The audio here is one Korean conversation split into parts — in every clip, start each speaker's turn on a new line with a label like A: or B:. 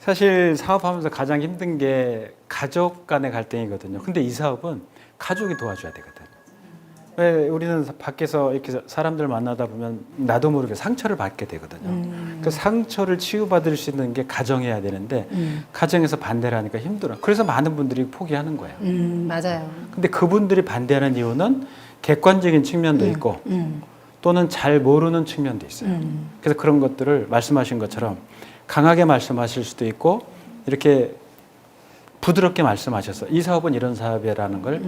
A: 사실 사업하면서 가장 힘든 게 가족 간의 갈등이거든요. 근데 이 사업은 가족이 도와줘야 되거든. 왜 우리는 밖에서 이렇게 사람들 만나다 보면 나도 모르게 상처를 받게 되거든요. 그 상처를 치유받을 수 있는 게 가정이어야 되는데 가정에서 반대를 하니까 힘들어. 그래서 많은 분들이 포기하는 거예요.
B: 맞아요.
A: 근데 그분들이 반대하는 이유는 객관적인 측면도 있고 또는 잘 모르는 측면도 있어요. 그래서 그런 것들을 말씀하신 것처럼 강하게 말씀하실 수도 있고 이렇게 부드럽게 말씀하셔서 이 사업은 이런 사업이라는 걸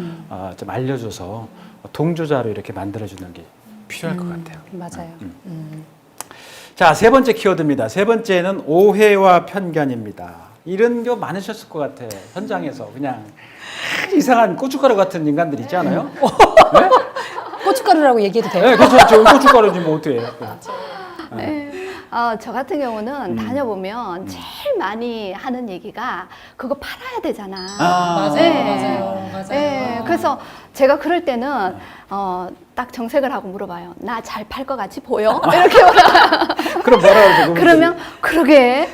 A: 좀 알려줘서 동조자로 이렇게 만들어주는 게 필요할 것 같아요.
B: 맞아요.
A: 자, 세 번째 키워드입니다. 세 번째는 오해와 편견입니다. 이런 거 많으셨을 것 같아요. 현장에서 그냥 이상한 고춧가루 같은 인간들 있지 않아요? 네?
B: 고춧가루라고 얘기해도 돼요?
A: 네, 그렇죠. 저 고춧가루지 뭐 어떻게 해요?
C: 네. 저 같은 경우는 다녀보면 제일 많이 하는 얘기가 그거 팔아야 되잖아.
B: 맞아요.
C: 네.
B: 맞아요.
C: 네. 그래서 제가 그럴 때는 딱 정색을 하고 물어봐요. 나 잘 팔 것 같이 보여? 이렇게
A: 그럼 뭐라 그러죠?
C: 그러면 그러게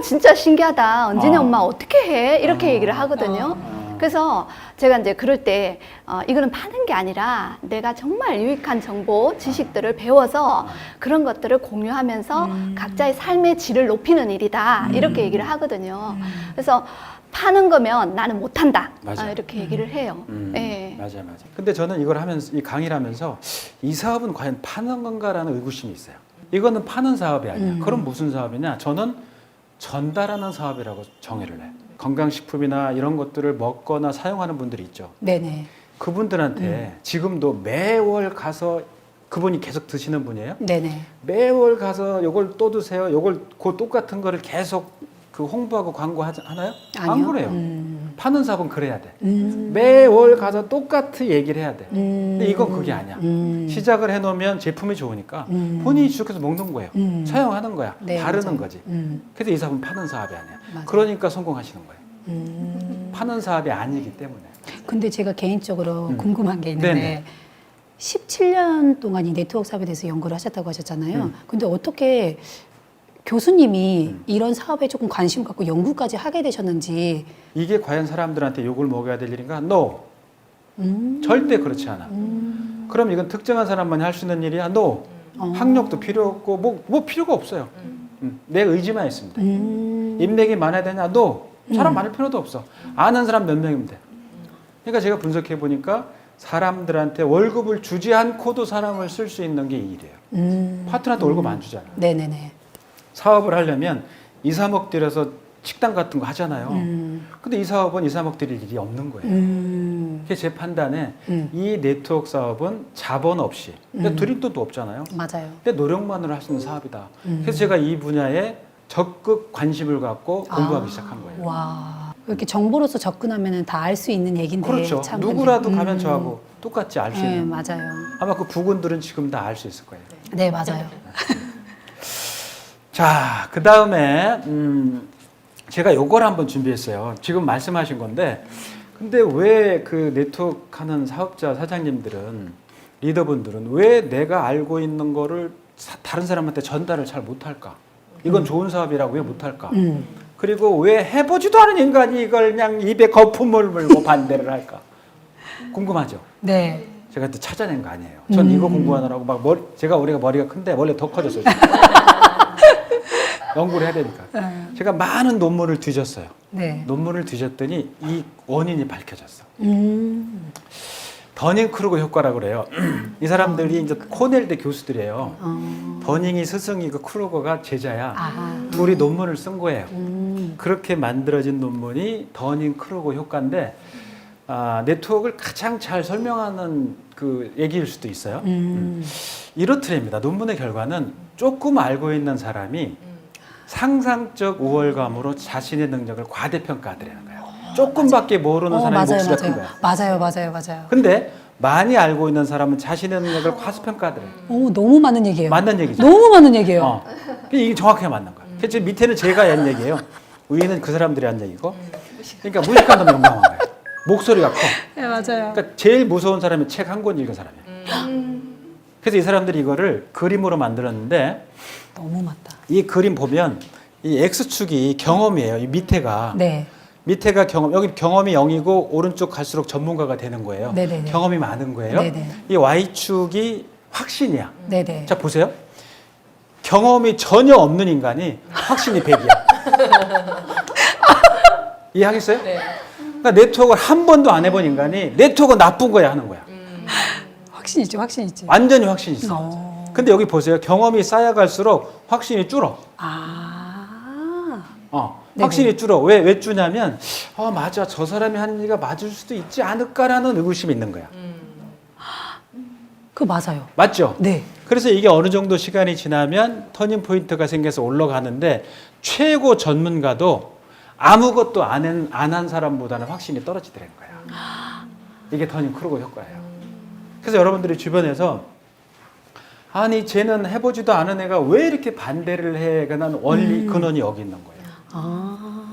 C: 진짜 신기하다. 은진이 엄마 어떻게 해? 이렇게 얘기를 하거든요. 그래서 제가 이제 그럴 때 이거는 파는 게 아니라 내가 정말 유익한 정보, 지식들을 배워서 그런 것들을 공유하면서 각자의 삶의 질을 높이는 일이다. 이렇게 얘기를 하거든요. 그래서 파는 거면 나는 못한다. 이렇게 얘기를 해요. 네.
A: 맞아요. 근데 저는 이걸 하면서, 이 강의를 하면서 이 사업은 과연 파는 건가라는 의구심이 있어요. 이거는 파는 사업이 아니야. 그럼 무슨 사업이냐? 저는 전달하는 사업이라고 정의를 해요. 건강식품이나 이런 것들을 먹거나 사용하는 분들이 있죠.
B: 네네.
A: 그분들한테 지금도 매월 가서 그분이 계속 드시는 분이에요.
B: 네네.
A: 매월 가서 요걸 또 드세요. 요걸 그 똑같은 거를 계속 그 홍보하고 광고하나요? 안
B: 아니요.
A: 그래요. 파는 사업은 그래야 돼. 매월 가서 똑같이 얘기를 해야 돼. 근데 이건 그게 아니야. 시작을 해놓으면 제품이 좋으니까 본인이 지속해서 먹는 거예요. 사용하는 거야.
B: 네,
A: 바르는
B: 맞아요.
A: 거지. 그래서 이 사업은 파는 사업이 아니야.
B: 맞아요.
A: 그러니까 성공하시는 거예요. 파는 사업이 아니기 때문에.
B: 근데 제가 개인적으로 궁금한 게 있는데
A: 네네.
B: 17년 동안 이 네트워크 사업에 대해서 연구를 하셨다고 하셨잖아요. 근데 어떻게 교수님이 이런 사업에 조금 관심 갖고 연구까지 하게 되셨는지.
A: 이게 과연 사람들한테 욕을 먹여야 될 일인가? No. 절대 그렇지 않아. 그럼 이건 특정한 사람만이 할 수 있는 일이야? No. 학력도 필요 없고 뭐 필요가 없어요. 내 의지만 있습니다. 인맥이 많아야 되냐? No. 사람 많을 필요도 없어. 아는 사람 몇 명이면 돼. 그러니까 제가 분석해 보니까 사람들한테 월급을 주지 않고도 사람을 쓸 수 있는 게 이 일이에요. 파트너한테 월급 안 주잖아.
B: 네네네.
A: 사업을 하려면 2, 3억 들여서 식당 같은 거 하잖아요. 근데 이 사업은 2, 3억 들일 일이 없는 거예요. 그게 제 판단에 이 네트워크 사업은 자본 없이, 근데 드릴 돈도 없잖아요.
B: 맞아요.
A: 근데 노력만으로 할 수 있는 사업이다. 그래서 제가 이 분야에 적극 관심을 갖고 공부하기 시작한 거예요.
B: 와. 이렇게 정보로서 접근하면 다 알 수 있는 얘기인데.
A: 그렇죠.
B: 참
A: 누구라도
B: 근데,
A: 가면 저하고 똑같이 알 수
B: 네,
A: 있는.
B: 맞아요.
A: 아마 그 부군들은 지금 다 알 수 있을 거예요.
B: 네, 맞아요.
A: 자, 그 다음에 제가 요걸 한번 준비했어요. 지금 말씀하신 건데, 근데 왜 그 네트워크 하는 사업자 사장님들은, 리더분들은 왜 내가 알고 있는 거를 다른 사람한테 전달을 잘 못할까? 이건 좋은 사업이라고 왜 못할까? 그리고 왜 해보지도 않은 인간이 이걸 그냥 입에 거품을 물고 반대를 할까? 궁금하죠?
B: 네.
A: 제가 또 찾아낸 거 아니에요. 전 이거 공부하느라고 막 제가 머리가 큰데 원래 더 커졌어요. 연구를 해야 되니까. 제가 많은 논문을 뒤졌어요.
B: 네.
A: 논문을 뒤졌더니 이 원인이 밝혀졌어. 더닝 크루거 효과라고 그래요. 이 사람들이 이제 코넬대 교수들이에요. 더닝이 스승이고 크루거가 제자야. 둘이 논문을 쓴 거예요. 그렇게 만들어진 논문이 더닝 크루거 효과인데 네트워크를 가장 잘 설명하는 그 얘기일 수도 있어요. 이렇더랍니다. 논문의 결과는 조금 알고 있는 사람이 상상적 우월감으로 자신의 능력을 과대평가하더라는 거예요. 조금밖에 모르는 사람이 몫이 큰 거야.
B: 맞아요.
A: 근데 많이 알고 있는 사람은 자신의 능력을 과소평가하더래요.
B: 너무 많은 얘기예요.
A: 맞는 얘기죠.
B: 너무 많은 얘기예요.
A: 이게 정확하게 맞는 거야. 그래서 밑에는 제가 한 얘기예요. 위에는 그 사람들이 한 얘기고. 그러니까 무식한 놈이 영광한 거예요. 목소리가 커.
B: 네, 맞아요.
A: 그러니까 제일 무서운 사람이 책 한 권 읽은 사람이에요. 그래서 이 사람들이 이거를 그림으로 만들었는데
B: 너무 맞다.
A: 이 그림 보면 이 X축이 경험이에요. 이 밑에가.
B: 네.
A: 밑에가 경험, 여기 경험이 0이고 오른쪽 갈수록 전문가가 되는 거예요.
B: 네네네.
A: 경험이 많은 거예요.
B: 네네.
A: 이 Y축이 확신이야.
B: 네네.
A: 자, 보세요. 경험이 전혀 없는 인간이 확신이 100이야. 이해하겠어요?
D: 네.
A: 그러니까 네트워크를 한 번도 안 해본 인간이 네트워크 나쁜 거야 하는 거야.
B: 확신 있죠, 확신 있지.
A: 완전히 확신 있어. 근데 여기 보세요. 경험이 쌓여갈수록 확신이 줄어.
B: 네네.
A: 확신이 줄어. 왜 줄냐면, 맞아. 저 사람이 하는 얘기가 맞을 수도 있지 않을까라는 의구심이 있는 거야.
B: 그거 맞아요.
A: 맞죠?
B: 네.
A: 그래서 이게 어느 정도 시간이 지나면 터닝 포인트가 생겨서 올라가는데 최고 전문가도 아무것도 안 한 사람보다는 확신이 떨어지더라는 거야. 이게 터닝 크루거 효과예요. 그래서 여러분들이 주변에서 아니 쟤는 해보지도 않은 애가 왜 이렇게 반대를 해? 그난 원리 근원이 여기 있는 거예요.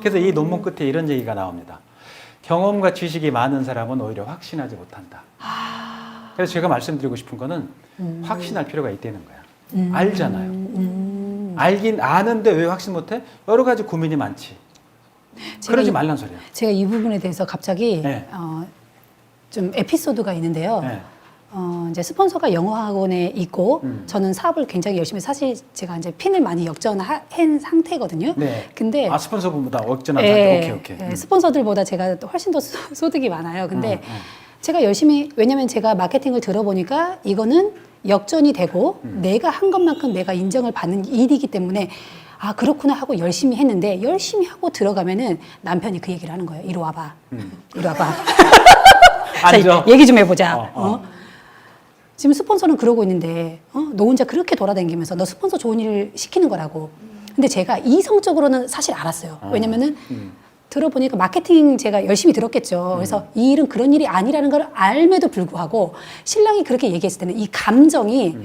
A: 그래서 이 논문 끝에 이런 얘기가 나옵니다. 경험과 지식이 많은 사람은 오히려 확신하지 못한다. 그래서 제가 말씀드리고 싶은 거는 확신할 필요가 있다는 거야. 알잖아요. 알긴 아는데 왜 확신 못해? 여러 가지 고민이 많지. 그러지 말란 소리야.
B: 제가 이 부분에 대해서 갑자기
A: 네.
B: 좀 에피소드가 있는데요.
A: 네.
B: 이제 스폰서가 영어학원에 있고 저는 사업을 굉장히 열심히 사실 제가 이제 핀을 많이 역전한 상태거든요.
A: 네.
B: 근데
A: 스폰서분보다 억전한 상태. 오케이.
B: 스폰서들보다 제가 훨씬 더 소득이 많아요. 근데 제가 열심히 왜냐면 제가 마케팅을 들어보니까 이거는 역전이 되고 내가 한 것만큼 내가 인정을 받는 일이기 때문에 그렇구나 하고 열심히 했는데 열심히 하고 들어가면은 남편이 그 얘기를 하는 거예요. 이리 와봐. 이리 와봐.
A: 앉아.
B: 자, 얘기 좀 해보자. 지금 스폰서는 그러고 있는데 너 혼자 그렇게 돌아다니면서 너 스폰서 좋은 일을 시키는 거라고. 근데 제가 이성적으로는 사실 알았어요. 왜냐면은 들어보니까 마케팅 제가 열심히 들었겠죠. 그래서 이 일은 그런 일이 아니라는 걸 알매도 불구하고 신랑이 그렇게 얘기했을 때는 이 감정이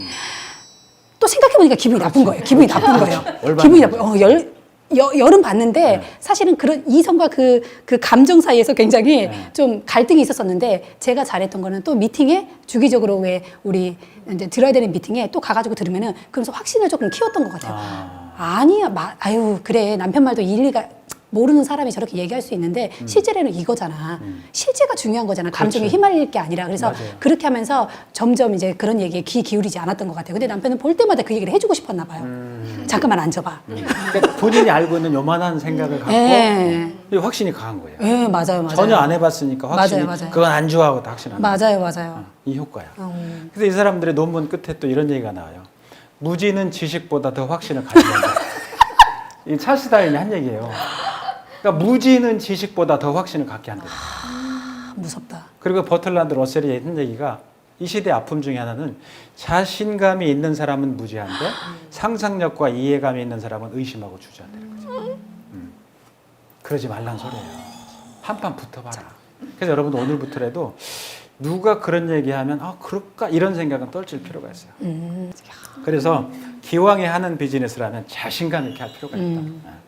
B: 또 생각해보니까 기분이 나쁜 거예요. 기분이 나쁜 거예요. 기분이 나쁜. 열은 받는데 사실은 그런 이성과 그 감정 사이에서 굉장히 좀 갈등이 있었었는데 제가 잘했던 거는 또 미팅에 주기적으로 왜 우리 이제 들어야 되는 미팅에 또 가가지고 들으면은 그러면서 확신을 조금 키웠던 것 같아요. 아니야, 아유 그래 남편 말도 일리가 모르는 사람이 저렇게 얘기할 수 있는데 실제로는 이거잖아. 실제가 중요한 거잖아. 감정에
A: 그렇죠.
B: 휘말릴 게 아니라. 그래서
A: 맞아요.
B: 그렇게 하면서 점점 이제 그런 얘기에 귀 기울이지 않았던 것 같아요. 근데 남편은 볼 때마다 그 얘기를 해주고 싶었나 봐요. 잠깐만 앉아봐.
A: 그러니까 본인이 알고 있는 요만한 생각을 갖고 이 확신이 강한 거예요.
B: 예, 맞아요.
A: 전혀 안 해봤으니까 확신이
B: 맞아요.
A: 그건 안 좋아하고 다 확신하는 거예요.
B: 맞아요.
A: 이 효과야. 그래서 이 사람들의 논문 끝에 또 이런 얘기가 나와요. 무지는 지식보다 더 확신을 가진다. 이 찰스 다윈이 한 얘기예요. 그러니까 무지는 지식보다 더 확신을 갖게 한다.
B: 무섭다.
A: 그리고 버틀란드 러셀이 했던 얘기가 이 시대의 아픔 중에 하나는 자신감이 있는 사람은 무지한데 상상력과 이해감이 있는 사람은 의심하고 주저한다는 거죠. 그러지 말란 소리예요. 한판 붙어봐라. 그래서 여러분 오늘부터라도 누가 그런 얘기하면 그럴까 이런 생각은 떨칠 필요가 있어요. 그래서 기왕에 하는 비즈니스라면 자신감 있게 할 필요가 있다.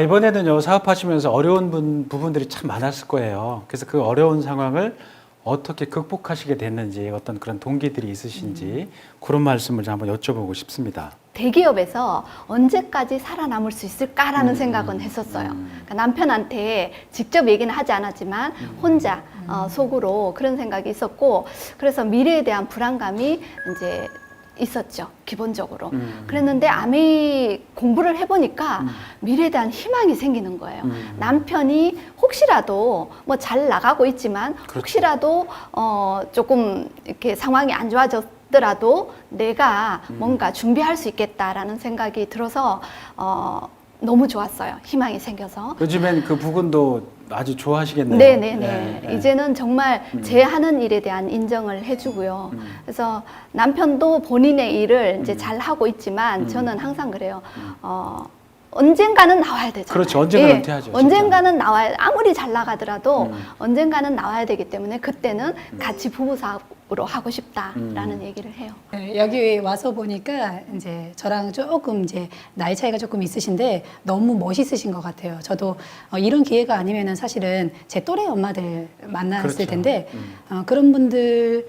A: 이번에는요 사업하시면서 어려운 부분들이 참 많았을 거예요. 그래서 그 어려운 상황을 어떻게 극복하시게 됐는지 어떤 그런 동기들이 있으신지 그런 말씀을 좀 한번 여쭤보고 싶습니다.
C: 대기업에서 언제까지 살아남을 수 있을까라는 생각은 했었어요. 그러니까 남편한테 직접 얘기는 하지 않았지만 혼자 속으로 그런 생각이 있었고 그래서 미래에 대한 불안감이 이제 있었죠. 기본적으로. 그랬는데 아메이 공부를 해보니까 미래에 대한 희망이 생기는 거예요. 남편이 혹시라도 뭐 잘 나가고 있지만
A: 그렇죠.
C: 혹시라도 조금 이렇게 상황이 안 좋아졌더라도 내가 뭔가 준비할 수 있겠다라는 생각이 들어서 너무 좋았어요. 희망이 생겨서.
A: 요즘엔 그 부분도 아주 좋아하시겠네요.
C: 네네네. 이제는 정말 제 하는 일에 대한 인정을 해주고요. 그래서 남편도 본인의 일을 이제 잘 하고 있지만 저는 항상 그래요. 언젠가는 나와야 되잖아요.
A: 그렇죠. 언젠가는 돼야죠.
C: 언젠가는 나와야, 아무리 잘 나가더라도 언젠가는 나와야 되기 때문에 그때는 같이 부부 사업으로 하고 싶다라는 얘기를 해요.
B: 네, 여기 와서 보니까 이제 저랑 조금 이제 나이 차이가 조금 있으신데 너무 멋있으신 것 같아요. 저도 이런 기회가 아니면은 사실은 제 또래 엄마들 만났을
A: 그렇죠.
B: 텐데 그런 분들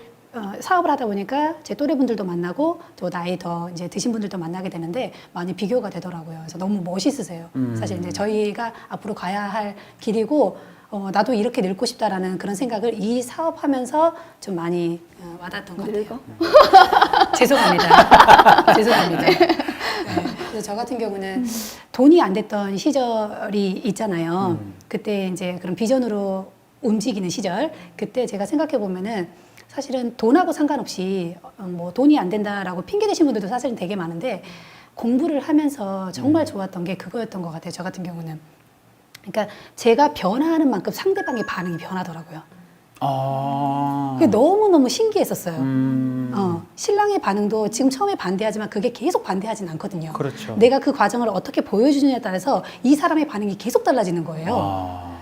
B: 사업을 하다 보니까 제 또래분들도 만나고 또 나이 더 이제 드신 분들도 만나게 되는데 많이 비교가 되더라고요. 그래서 너무 멋있으세요. 사실 이제 저희가 앞으로 가야 할 길이고 나도 이렇게 늙고 싶다라는 그런 생각을 이 사업하면서 좀 많이 와닿았던 것 같아요. 죄송합니다. 죄송합니다. 네. 그래서 저 같은 경우는 돈이 안 됐던 시절이 있잖아요. 그때 이제 그런 비전으로 움직이는 시절. 그때 제가 생각해 보면은 사실은 돈하고 상관없이 뭐 돈이 안 된다라고 핑계 대신 분들도 사실은 되게 많은데 공부를 하면서 정말 좋았던 게 그거였던 것 같아요. 저 같은 경우는. 그러니까 제가 변화하는 만큼 상대방의 반응이 변하더라고요. 그게 너무너무 신기했었어요. 신랑의 반응도 지금 처음에 반대하지만 그게 계속 반대하진 않거든요.
A: 그렇죠.
B: 내가 그 과정을 어떻게 보여주느냐에 따라서 이 사람의 반응이 계속 달라지는 거예요.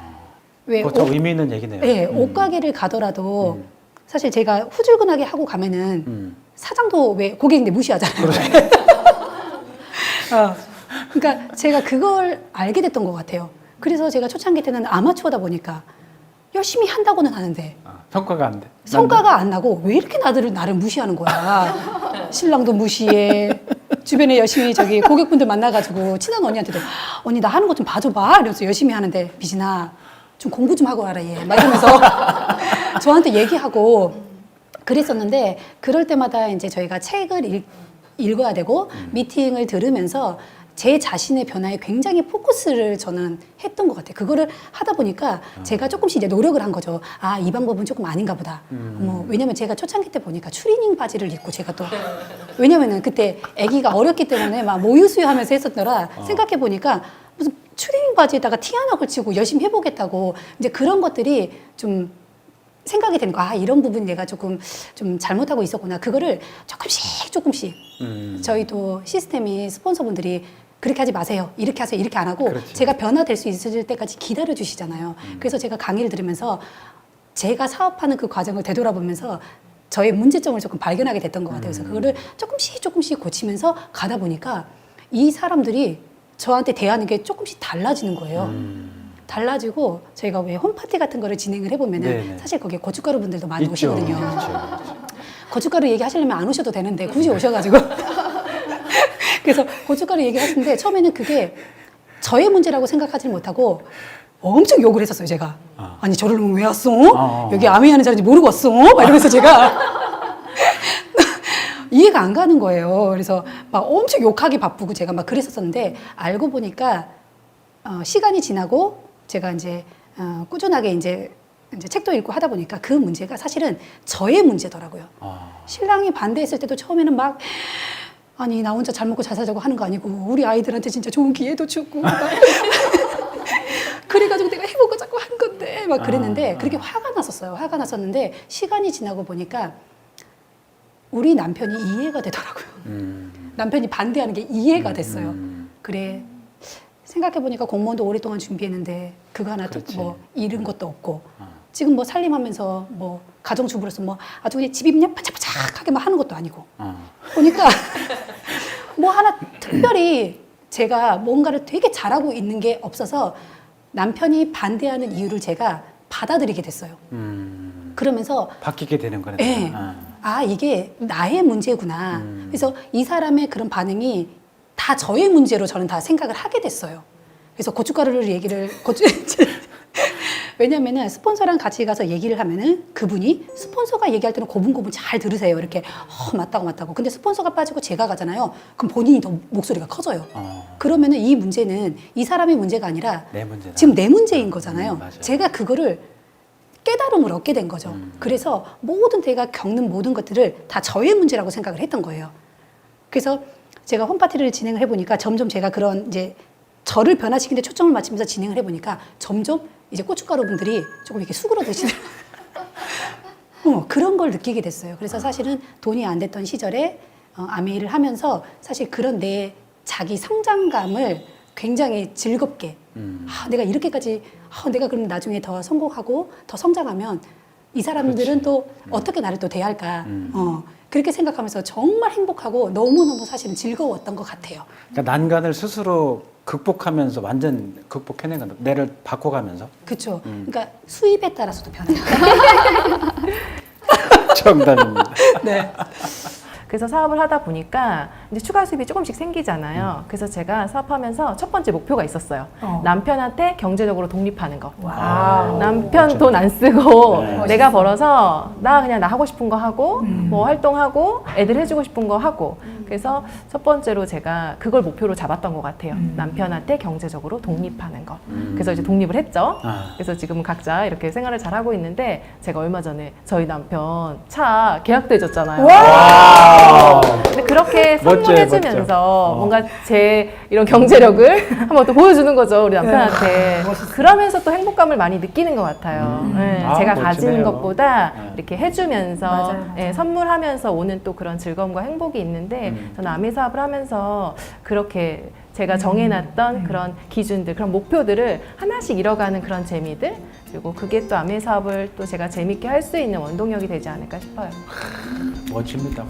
B: 왜
A: 그거 참 의미 있는 얘기네요.
B: 네, 옷가게를 가더라도 사실 제가 후줄근하게 하고 가면은 사장도 왜 고객인데 무시하잖아요. 그러니까 제가 그걸 알게 됐던 것 같아요. 그래서 제가 초창기 때는 아마추어다 보니까 열심히 한다고는 하는데
A: 성과가 안 돼.
B: 성과가 안 나고 왜 이렇게 나를 무시하는 거야. 신랑도 무시해. 주변에 열심히 저기 고객분들 만나가지고 친한 언니한테도 언니 나 하는 거 좀 봐줘봐 이러면서 열심히 하는데 비진아 좀 공부 좀 하고 와라 얘 막 이러면서 저한테 얘기하고 그랬었는데 그럴 때마다 이제 저희가 책을 읽어야 되고 미팅을 들으면서 제 자신의 변화에 굉장히 포커스를 저는 했던 것 같아요. 그거를 하다 보니까 제가 조금씩 이제 노력을 한 거죠. 아, 이 방법은 조금 아닌가 보다. 왜냐면 제가 초창기 때 보니까 추리닝 바지를 입고 제가 또, 왜냐면은 그때 아기가 어렸기 때문에 막 모유수유 하면서 했었더라. 생각해 보니까 무슨 추리닝 바지에다가 티 하나 걸치고 열심히 해보겠다고 이제 그런 것들이 좀 생각이 되는 거야. 아, 이런 부분 내가 조금 좀 잘못하고 있었구나. 그거를 조금씩 저희도 시스템이 스폰서분들이 그렇게 하지 마세요. 이렇게 하세요. 이렇게 안 하고
A: 그렇지.
B: 제가 변화될 수 있을 때까지 기다려 주시잖아요. 그래서 제가 강의를 들으면서 제가 사업하는 그 과정을 되돌아보면서 저의 문제점을 조금 발견하게 됐던 것 같아요. 그래서 그거를 조금씩 고치면서 가다 보니까 이 사람들이 저한테 대하는 게 조금씩 달라지는 거예요. 달라지고 저희가 왜 홈파티 같은 거를 진행을 해보면은
A: 네네.
B: 사실 거기에 고춧가루 분들도 많이
A: 있죠.
B: 오시거든요.
A: 그렇죠.
B: 고춧가루 얘기하시려면 안 오셔도 되는데 굳이 오셔가지고 그래서 고춧가루 얘기하시는데 처음에는 그게 저의 문제라고 생각하지 못하고 엄청 욕을 했었어요 제가. 아니 저를 왜 왔어? 여기 아메이 하는 자리인지 모르고 왔어? 막 이러면서 제가 이해가 안 가는 거예요. 그래서 막 엄청 욕하기 바쁘고 제가 막 그랬었는데 알고 보니까 시간이 지나고 제가 이제 꾸준하게 이제 책도 읽고 하다 보니까 그 문제가 사실은 저의 문제더라고요. 신랑이 반대했을 때도 처음에는 막 아니 나 혼자 잘 먹고 잘 살자고 하는 거 아니고 우리 아이들한테 진짜 좋은 기회도 주고 막 그래가지고 내가 해보고 자꾸 한 건데 막 그랬는데 그렇게 화가 났었어요. 화가 났었는데 시간이 지나고 보니까 우리 남편이 이해가 되더라고요. 남편이 반대하는 게 이해가 됐어요. 그래 생각해보니까 공무원도 오랫동안 준비했는데 그거 하나
A: 그렇지.
B: 뭐 잃은 것도 없고 지금 뭐 살림하면서 뭐 가정주부로서 뭐 아주 그냥 집이 그냥 바짝바짝하게 막 하는 것도 아니고 보니까 뭐 하나 특별히 제가 뭔가를 되게 잘하고 있는 게 없어서 남편이 반대하는 이유를 제가 받아들이게 됐어요. 그러면서
A: 바뀌게 되는 거네.
B: 네. 아 이게 나의 문제구나. 그래서 이 사람의 그런 반응이 다 저의 문제로 저는 다 생각을 하게 됐어요. 그래서 고춧가루를 왜냐면은 스폰서랑 같이 가서 얘기를 하면은 그분이 스폰서가 얘기할 때는 고분고분 잘 들으세요. 이렇게 맞다고. 근데 스폰서가 빠지고 제가 가잖아요. 그럼 본인이 더 목소리가 커져요. 그러면은 이 문제는 이 사람의 문제가 아니라
A: 내 문제다.
B: 지금 내 문제인 거잖아요.
A: 맞아요.
B: 제가 그거를 깨달음을 얻게 된 거죠. 그래서 모든 제가 겪는 모든 것들을 다 저의 문제라고 생각을 했던 거예요. 그래서 제가 홈파티를 진행을 해보니까 점점 제가 그런 이제 저를 변화시키는 데 초점을 맞추면서 진행을 해보니까 점점 이제 고춧가루 분들이 조금 이렇게 수그러드시는 그런 걸 느끼게 됐어요. 그래서 사실은 돈이 안 됐던 시절에 아메이를 하면서 사실 그런 내 자기 성장감을 굉장히 즐겁게 내가 이렇게까지 내가 그럼 나중에 더 성공하고 더 성장하면 이 사람들은
A: 그렇지.
B: 또 어떻게 나를 또 대할까 그렇게 생각하면서 정말 행복하고 너무너무 사실은 즐거웠던 것 같아요.
A: 그러니까 난간을 스스로 극복하면서 완전 극복해낸 건데 내를 바꿔가면서.
B: 그렇죠. 그러니까 수입에 따라서도 변해요.
A: 정답입니다.
B: 네.
D: 그래서 사업을 하다 보니까 이제 추가 수입이 조금씩 생기잖아요. 그래서 제가 사업하면서 첫 번째 목표가 있었어요. 남편한테 경제적으로 독립하는 거.
B: 와우.
D: 남편 돈 안 쓰고
A: 네.
D: 내가 벌어서 나 그냥 나 하고 싶은 거 하고 뭐 활동하고 애들 해주고 싶은 거 하고 그래서 첫 번째로 제가 그걸 목표로 잡았던 것 같아요. 남편한테 경제적으로 독립하는 거. 그래서 이제 독립을 했죠. 그래서 지금은 각자 이렇게 생활을 잘 하고 있는데 제가 얼마 전에 저희 남편 차 계약도 해줬잖아요. 근데 그렇게
A: 멋져요,
D: 선물해주면서
A: 멋져.
D: 뭔가 제 이런 경제력을 한번 또 보여주는 거죠, 우리 남편한테. 그러면서 또 행복감을 많이 느끼는 것 같아요. 네,
A: 아,
D: 제가
A: 멋지네요.
D: 가지는 것보다
A: 네.
D: 이렇게 해주면서
B: 맞아요.
D: 예, 선물하면서 오는 또 그런 즐거움과 행복이 있는데 저는 아미 사업을 하면서 그렇게 제가 정해놨던 그런 기준들, 그런 목표들을 하나씩 이뤄가는 그런 재미들 그리고 그게 또 아미 사업을 또 제가 재밌게 할 수 있는 원동력이 되지 않을까 싶어요.
A: 멋집니다.